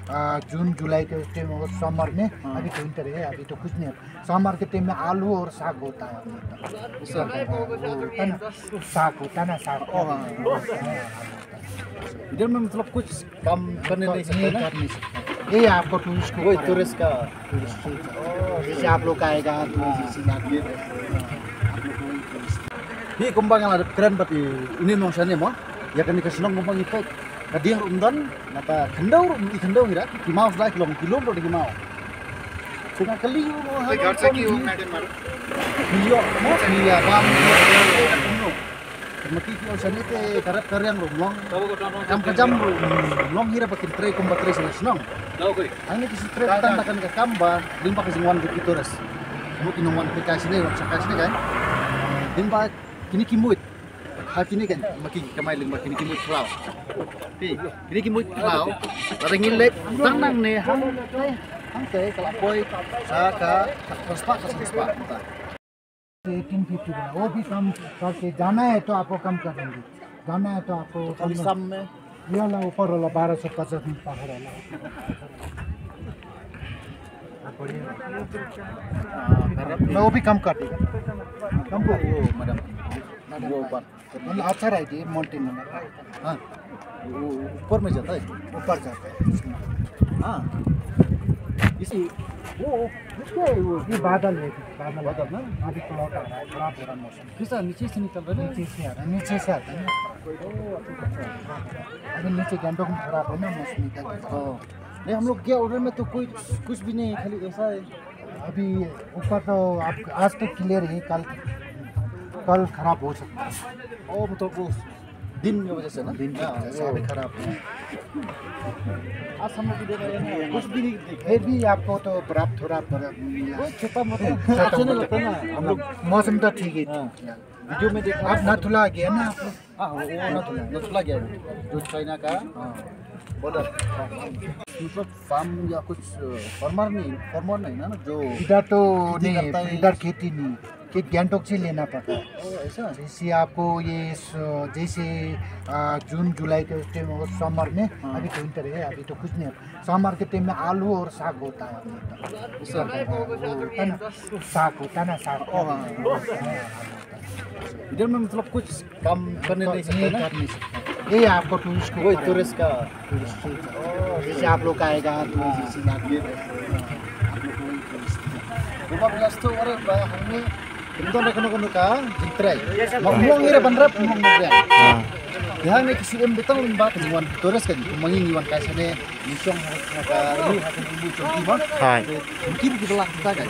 जून जुलाई के time summer में, अभी तो विंटर है, अभी तो कुछ नहीं। समर के टाइम में आलू और साग होता है, साग होता है ना, साग। इधर में मतलब कुछ काम करने नहीं सकते ना? ये आपको टूरिस्ट को, वही टूरिस्ट का जैसे आप लोग आएगा तो Hi kumbang yang ada keren berarti ini nongsanya mah ya kan dikasih kumbang itu kadia rumdan napa kendau hira kimau sudah kilo udah kimau sudah kali yo mau dia bam mati kilo sani te karep karyang rumlong kam kejam long hira pakai tray kumba tray senang ini kisi tray tandakan ke kamba limpa kesingwan ke tores kamu kinungan aplikasi ini kan limpa kini kimut kini kan makin kamai ling kini kimut klau kini kimut klau ringin lek tanang ne hang te kalapoi saka prospa 1850 का वो भी कम करके जाना है तो आपको कम कर देंगे, जाना है तो आपको kali sam में ये वाला ऊपर वाला 1250 में पकड़ वाला मैं वो भी कम कर देगा, कम को madam वो ऊपर मतलब अच्छा रहेगी माउंटेन में। हाँ ऊपर में जाता है ऊपर जाता है हाँ इसी वो ये बादल है, बादल ना अभी प्लॉट आ रहा है, खराब हो रहा है मौसम। किसा नीचे से निकल रहा है नीचे से आ रहा है, नीचे से आता है ना अभी नीचे गैंगटॉक में खराब है ना मौसम का। नहीं हम लोग गया उधर में तो कुछ भी नहीं खाली ऐसा है अभी ऊपर तो आप आज तो क्लियर है, कल खराब हो सकता है। ओ मतलब वो दिन की वजह से ना दिन की वजह से अभी खराब है। आज हम लोग देख रहे हैं कुछ भी नहीं फिर भी आपको तो बर्फ थोड़ा मिला, छोटा मतलब अच्छा नहीं लगता ना हम लोग मौसम तो ठीक है। वीडियो में देखा आप नथुला गया ना आप लोग? हाँ वो नथुला गया जो चाइना का बॉर्डर मतलब फार्म या कुछ फार्मर नहीं ना जो इधर तो खेती नहीं, करता है। इधर खेती नहीं, कि गैंगटॉक से लेना पड़ता है। ऐसा जैसे आपको ये जैसे जून जुलाई के टाइम समर में, अभी तो विंटर है, अभी तो कुछ नहीं। समर के टाइम में आलू और साग होता है, साग होता है ना, साग। इधर में मतलब कुछ काम करने नहीं सकते ना? ये आपको टूरिस्ट को, वही टूरिस्ट का जैसे आप लोग आएगा तो rumah belas tu orang bahan ni kita nak kena ka jitrai ngomong ira bandar ngomong dia dia ni kisi betul limba kejuan turis kan mengingiwan kaisane misong ka ini hasil ibu contoh mah mungkin kita lah kita kan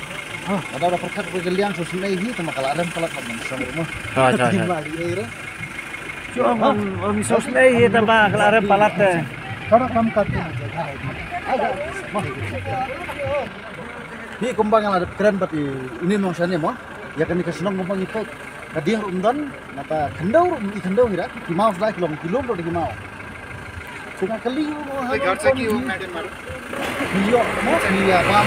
ada perkat bergeliang sosial ini sama kalau ada kalau kamu misong rumah sosial ini tambah kalau ada palat थोड़ा कम करते हैं। Hi kumbang yang ada keren berarti ini nongsanya mah ya kan dikasih kumbang itu kadia rumdan napa kendau hira kimau sudah kilo udah kimau sudah kali yo mau dia bam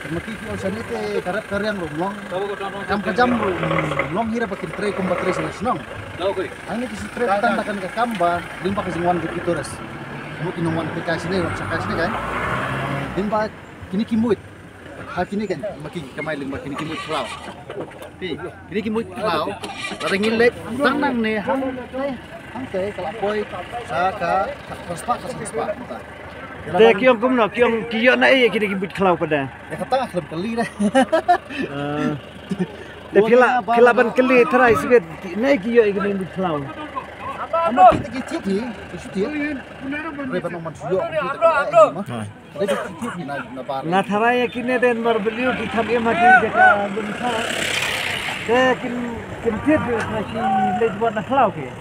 mati kilo sani te karep karyang rumlong kam kejam rumlong hira pakai tray kumba tray senang ini kisi tray tandakan ke kamba limpa kesingwan ke tores kamu kinungan aplikasi ini kan limpa kini kimut kini kan makin kamai ling kini kimut klau kini kimut klau ringin lek tanang ne hang te kalapoi saka prospa Dia kiong kumno kiong na iya kini kibut kelau pada. ya kata klub kali dah Dia kilaban keli terai sikit naik kiong kini kibut kelau. ama kita kiti reban nomor suyo Nga terai kini den berbeliau kita emang jaga bungsa. Dia kin tiap nasi lejbat nak kelau ke.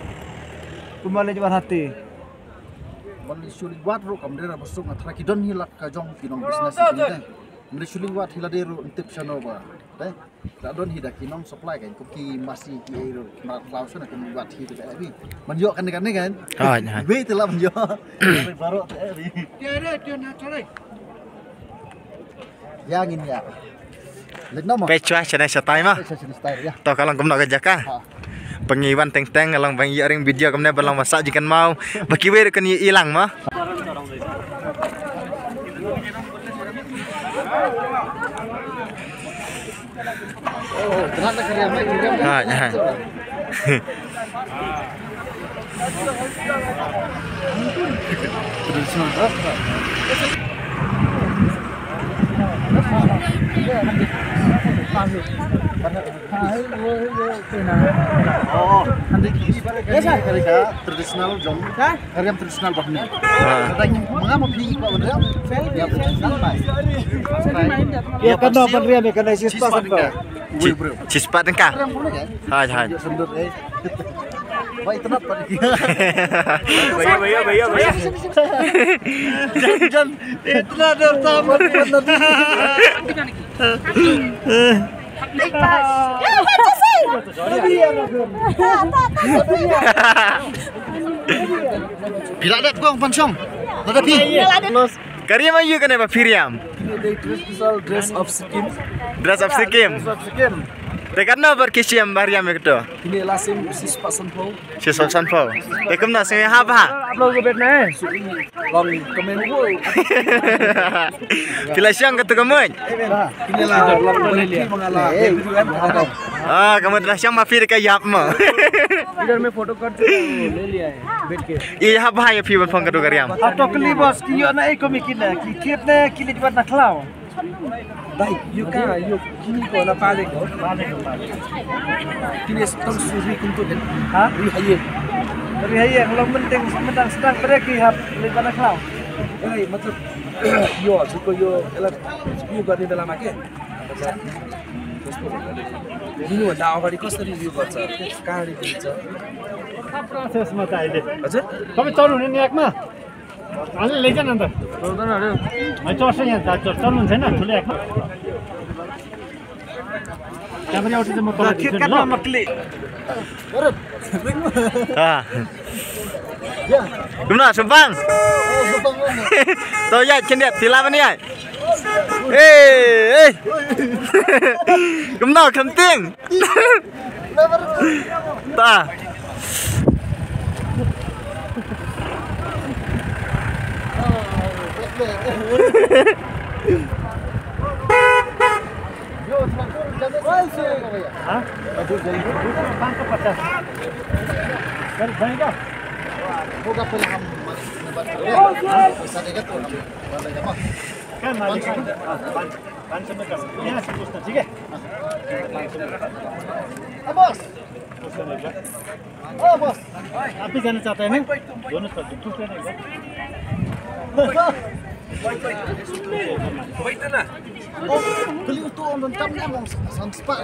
Cuma lejbat hati. Mali suling wat ro kam dera basuk ngatra ki don hilak ka jong kinong business ni dai mali suling wat hiladero intip chano ba dai la don hidak kinong supply kan ki masih ki ero mar klaus na kan wat hi dai bi manjo kan kan be telah manjo baru ya ngin ya lek nomor Pe cuah channel setai mah. style ya Toh kalau kumno kerja ka. Pengiwan teng-teng alang bang ring video kamne balang masak jikan mau. Baki we kan hilang mah. Oh, ternyata karya mai juga. Oh, tradisional jom. Karya tradisional bahni. Katanya mengapa pilih kok benar? Ya tradisional mai. Ya kan apa dia mekanis pas apa? Cispat engkau. Hai. Sendut Baik tenat tadi. Bayar. Jangan itu ada tamu Bila ada kong pansong. Ada pi. Karya mayu kan apa Firiam? dress of skin. Dress of Sikkim. Dekat na berkisiam Mariam itu. Ini lasim sispa sanpau. Sisol sanfau. Ekum na sing apa? Upload ke bedna. Long komen wo. Bila siang ketu kemun. Inilah long berhenti mengalah. Ah, kamu dah siang mafir ke yap ma. इधर में photo cut ले लिया है बैठ के Iya apa ya piwan phong ketu Kariam? atau keli bos kiyo na iko mikina ki kip na kili dibat na klaw dai yuk kini ko na pale ko kini setong suri kuntu den ha ri haye kalau penting sementang sedang bereki hap dibat na klaw मतलब यो हजुरको यो यसलाई यो गर्ने बेलामा के दिनुभन्दा अगाडि कसरी रिभ्यू गर्छ कहाँ रिभ्यू हुन्छ प्रोसेसमा त अहिले हजुर तपाईँ चढ्नुहुने नि एकमा अलि लैजा न अन्त चल्दैन अरे चढ्छ यहाँ चढ्नुहुन्छ होइन ठुलो एकमा त्यहाँबाट एउटा चाहिँ म तपाईँ दिन्छु नि ल मक्ली Ah. Gimana Sumpang? Tuh ya cendet sila apa nih ya? Gimana kenting? Tah. Hah? 550. Kan banyak. Hoga pala ham. Bisa dekat tuh. Kan मालिक 500 में कर यहाँ से पूछना ठीक है Bos. Oh, bos. आप भी जाना चाहते हैं ना दोनों तरफ टू पे नहीं Oh, beli itu on tam nya mau sans pak.